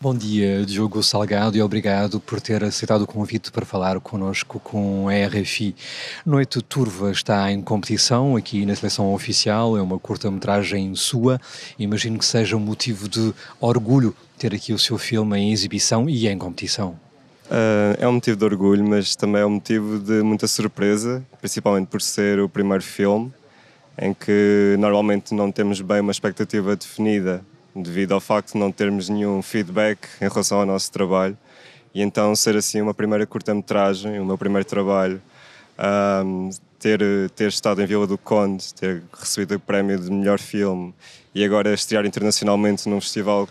Bom dia, Diogo Salgado, e obrigado por ter aceitado o convite para falar connosco com a RFI. Noite Turva está em competição aqui na seleção oficial, é uma curta-metragem sua. Imagino que seja um motivo de orgulho ter aqui o seu filme em exibição e em competição. É um motivo de orgulho, mas também é um motivo de muita surpresa, principalmente por ser o primeiro filme, em que normalmente não temos bem uma expectativa definida, devido ao facto de não termos nenhum feedback em relação ao nosso trabalho. E então ser assim uma primeira curta-metragem, o meu primeiro trabalho, ter estado em Vila do Conde, ter recebido o prémio de melhor filme e agora estrear internacionalmente num festival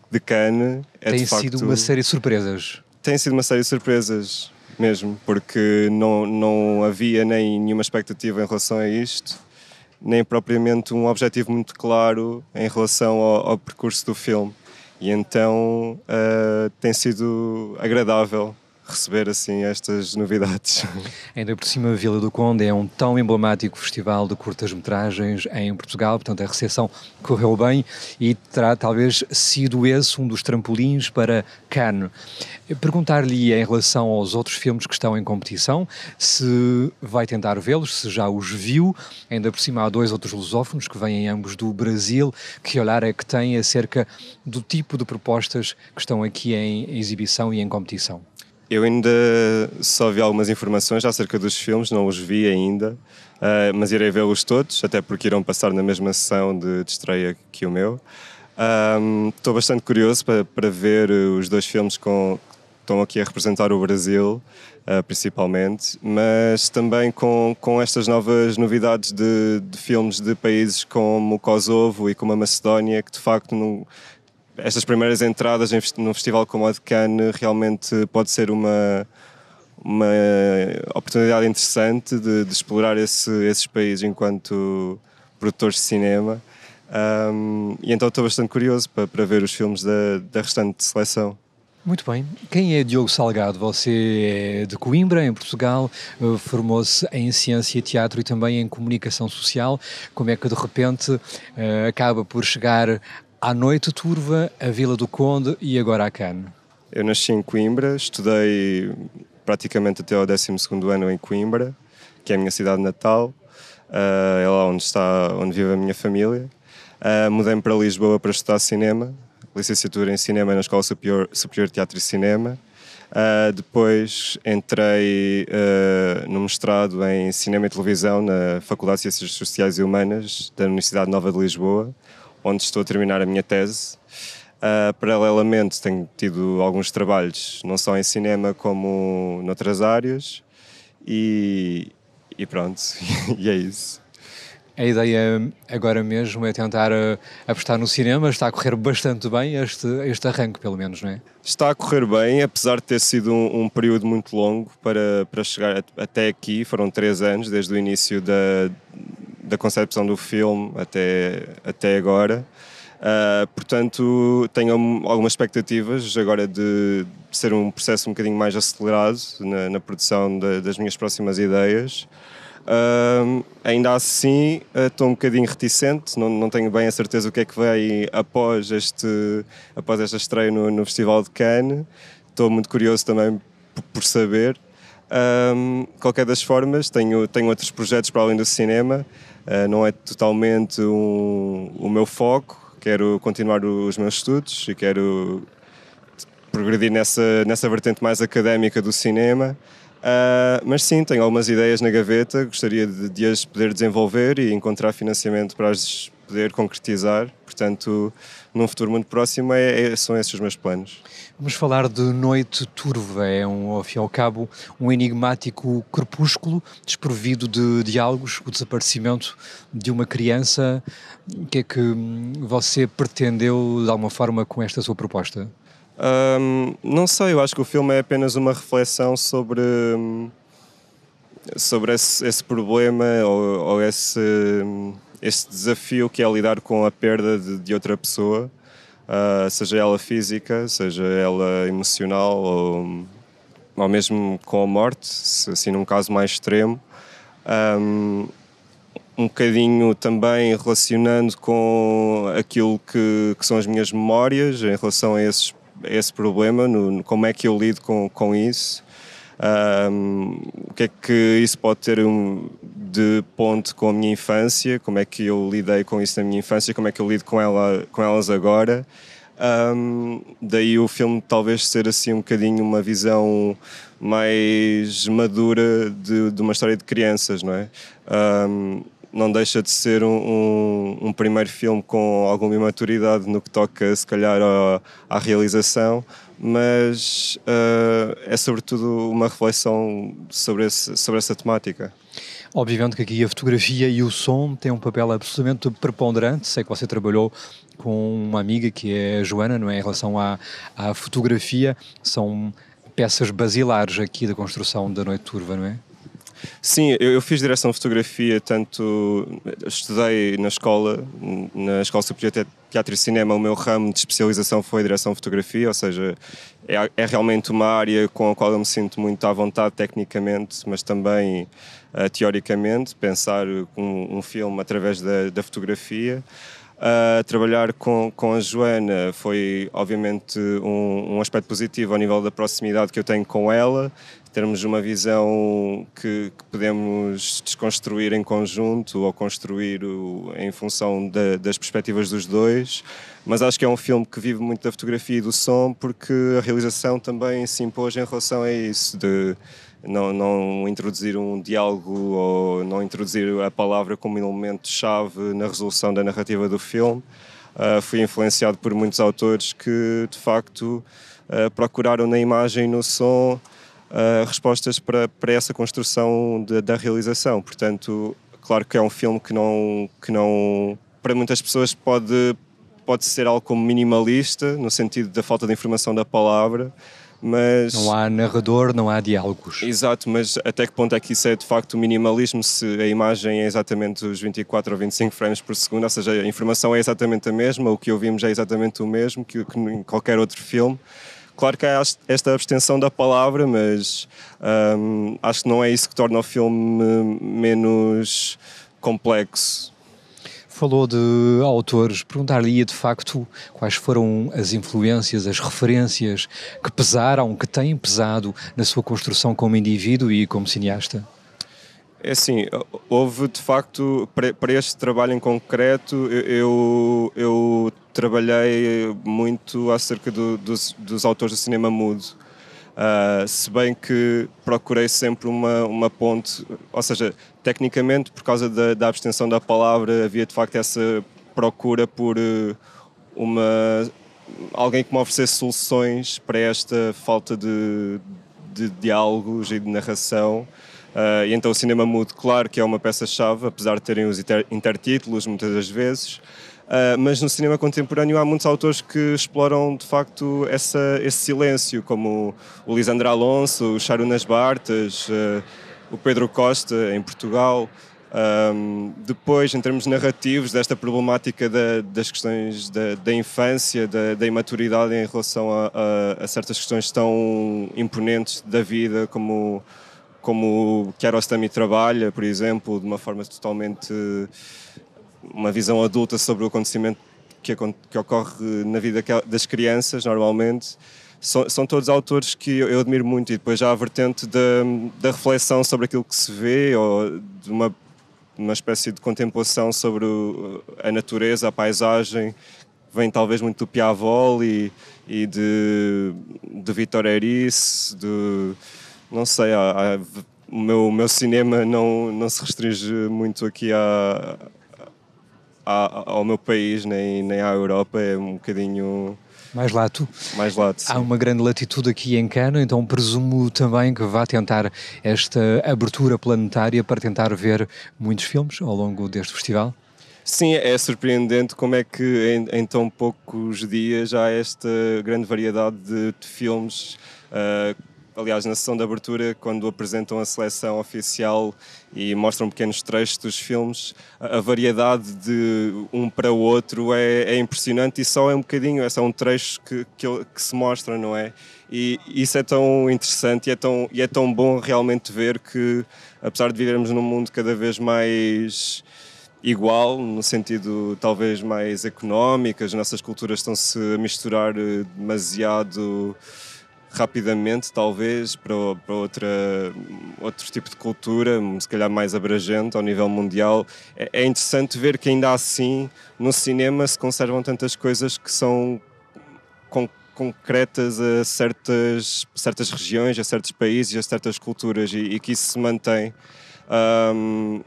de Cannes Tem sido uma série de surpresas. Tem sido uma série de surpresas mesmo, porque não havia nem nenhuma expectativa em relação a isto, nem propriamente um objetivo muito claro em relação ao percurso do filme. E então tem sido agradável receber assim estas novidades. Ainda por cima, Vila do Conde é um tão emblemático festival de curtas-metragens em Portugal, portanto a recepção correu bem e terá talvez sido esse um dos trampolins para Cannes. Perguntar-lhe em relação aos outros filmes que estão em competição, se vai tentar vê-los, se já os viu. Ainda por cima há dois outros lusófonos que vêm ambos do Brasil. Que olhar é que tem acerca do tipo de propostas que estão aqui em exibição e em competição? Eu ainda só vi algumas informações acerca dos filmes, não os vi ainda, mas irei vê-los todos, até porque irão passar na mesma sessão de estreia que o meu. Estou bastante curioso para ver os dois filmes que estão aqui a representar o Brasil, principalmente, mas também com estas novas novidades de filmes de países como o Kosovo e como a Macedónia, que de facto estas primeiras entradas num festival como o de Cannes realmente pode ser uma oportunidade interessante de explorar esses países enquanto produtores de cinema. E então estou bastante curioso para ver os filmes da restante seleção. Muito bem. Quem é Diogo Salgado? Você é de Coimbra, em Portugal, formou-se em Ciência e Teatro e também em Comunicação Social. Como é que de repente acaba por chegar à Noite Turva, à Vila do Conde e agora a Cannes? Eu nasci em Coimbra, estudei praticamente até ao 12º ano em Coimbra, que é a minha cidade natal, é lá onde vive a minha família. Mudei-me para Lisboa para estudar cinema, licenciatura em cinema na Escola Superior de Teatro e Cinema. Depois entrei no mestrado em Cinema e Televisão na Faculdade de Ciências Sociais e Humanas da Universidade Nova de Lisboa, onde estou a terminar a minha tese. Paralelamente tenho tido alguns trabalhos, não só em cinema como noutras áreas, e pronto, e é isso. A ideia agora mesmo é tentar apostar no cinema. Está a correr bastante bem este arranque, pelo menos, não é? Está a correr bem, apesar de ter sido um período muito longo para chegar até aqui. Foram 3 anos, desde o início da concepção do filme até agora. Portanto, tenho algumas expectativas agora de ser um processo um bocadinho mais acelerado na produção das minhas próximas ideias. Ainda assim, estou um bocadinho reticente, não tenho bem a certeza o que é que vem após esta estreia no Festival de Cannes. Estou muito curioso também por saber. Qualquer das formas, tenho outros projetos para além do cinema, não é totalmente o meu foco. Quero continuar os meus estudos e quero progredir nessa vertente mais académica do cinema. Mas sim, tenho algumas ideias na gaveta, gostaria de as poder desenvolver e encontrar financiamento para as poder concretizar. Portanto, num futuro muito próximo, são esses os meus planos. Vamos falar de Noite Turva. É, ao fim e ao cabo, um enigmático crepúsculo desprovido de diálogos, o desaparecimento de uma criança. O que é que você pretendeu, de alguma forma, com esta sua proposta? Não sei, eu acho que o filme é apenas uma reflexão sobre esse problema ou esse desafio que é lidar com a perda de outra pessoa, seja ela física, seja ela emocional ou mesmo com a morte, assim num caso mais extremo. Um bocadinho também relacionando com aquilo que são as minhas memórias em relação a esses esse problema, como é que eu lido com isso. O que é que isso pode ter de ponto com a minha infância, como é que eu lidei com isso na minha infância, como é que eu lido com elas agora. Daí o filme talvez ser assim um bocadinho uma visão mais madura de uma história de crianças, não é? Não deixa de ser um primeiro filme com alguma imaturidade no que toca, se calhar, à realização, mas é sobretudo uma reflexão sobre essa temática. Obviamente que aqui a fotografia e o som têm um papel absolutamente preponderante. Sei que você trabalhou com uma amiga que é a Joana, não é? Em relação à fotografia, são peças basilares aqui da construção da Noite Turva, não é? Sim, eu fiz direção de fotografia, tanto estudei na Escola Superior de Teatro e Cinema. O meu ramo de especialização foi direção de fotografia, ou seja, é realmente uma área com a qual eu me sinto muito à vontade tecnicamente, mas também teoricamente, pensar um filme através da fotografia. Trabalhar com a Joana foi obviamente um aspecto positivo ao nível da proximidade que eu tenho com ela, termos uma visão que podemos desconstruir em conjunto ou construir em função das perspectivas dos dois, mas acho que é um filme que vive muito da fotografia e do som, porque a realização também se impôs em relação a isso, de não introduzir um diálogo ou não introduzir a palavra como elemento-chave na resolução da narrativa do filme. Fui influenciado por muitos autores que, de facto, procuraram na imagem e no som respostas para essa construção da realização. Portanto, claro que é um filme que não para muitas pessoas pode ser algo como minimalista, no sentido da falta de informação da palavra, mas... Não há narrador, não há diálogos. Exato, mas até que ponto é que isso é de facto o minimalismo, se a imagem é exatamente os 24 ou 25 frames por segundo, ou seja, a informação é exatamente a mesma, o que ouvimos é exatamente o mesmo que em qualquer outro filme. Claro que há esta abstenção da palavra, mas acho que não é isso que torna o filme menos complexo. Falou de autores, perguntar-lhe de facto quais foram as influências, as referências que pesaram, que têm pesado na sua construção como indivíduo e como cineasta. É assim, houve de facto, para este trabalho em concreto, eu trabalhei muito acerca dos autores do cinema mudo. Se bem que procurei sempre uma ponte, ou seja, tecnicamente, por causa da abstenção da palavra, havia de facto essa procura por alguém que me oferecesse soluções para esta falta de diálogos e de narração. E então o cinema mudo, claro que é uma peça-chave, apesar de terem os intertítulos muitas das vezes, mas no cinema contemporâneo há muitos autores que exploram de facto esse silêncio, como o Lisandro Alonso, o Sharunas Bartas, o Pedro Costa em Portugal. Depois, em termos narrativos, desta problemática das questões da infância, da imaturidade em relação a certas questões tão imponentes da vida, como Kiarostami trabalha, por exemplo, de uma forma totalmente... uma visão adulta sobre o acontecimento que ocorre na vida das crianças, normalmente. São todos autores que eu admiro muito, e depois já há a vertente da reflexão sobre aquilo que se vê, ou de uma espécie de contemplação sobre a natureza, a paisagem, vem talvez muito do Piavoli e de Victor Erice, não sei, o meu cinema não se restringe muito aqui ao meu país, nem à Europa, é um bocadinho... Mais lato. Mais lato, sim. Há uma grande latitude aqui em Cannes, então presumo também que vá tentar esta abertura planetária para tentar ver muitos filmes ao longo deste festival. Sim, é surpreendente como é que em tão poucos dias já há esta grande variedade de filmes. Aliás, na sessão de abertura, quando apresentam a seleção oficial e mostram pequenos trechos dos filmes, a variedade de um para o outro é impressionante, e só é um bocadinho, é só um trecho que se mostra, não é? E isso é tão interessante e é tão bom realmente ver que, apesar de vivermos num mundo cada vez mais igual, no sentido talvez mais económico. As nossas culturas estão-se a misturar demasiado rapidamente, talvez, para outro tipo de cultura, se calhar mais abrangente ao nível mundial. É interessante ver que ainda assim, no cinema, se conservam tantas coisas que são concretas a certas regiões, a certos países, a certas culturas, e que isso se mantém.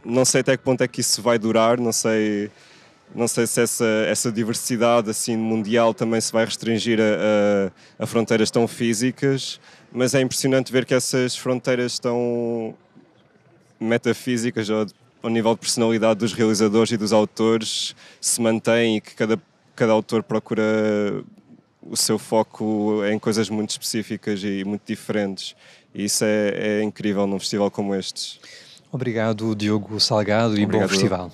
Não sei até que ponto é que isso vai durar, não sei se essa diversidade assim mundial também se vai restringir a fronteiras tão físicas, mas é impressionante ver que essas fronteiras tão metafísicas ao nível de personalidade dos realizadores e dos autores se mantêm, e que cada autor procura o seu foco em coisas muito específicas e muito diferentes. E isso é incrível num festival como este. Obrigado, Diogo Salgado, e bom festival.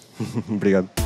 Obrigado.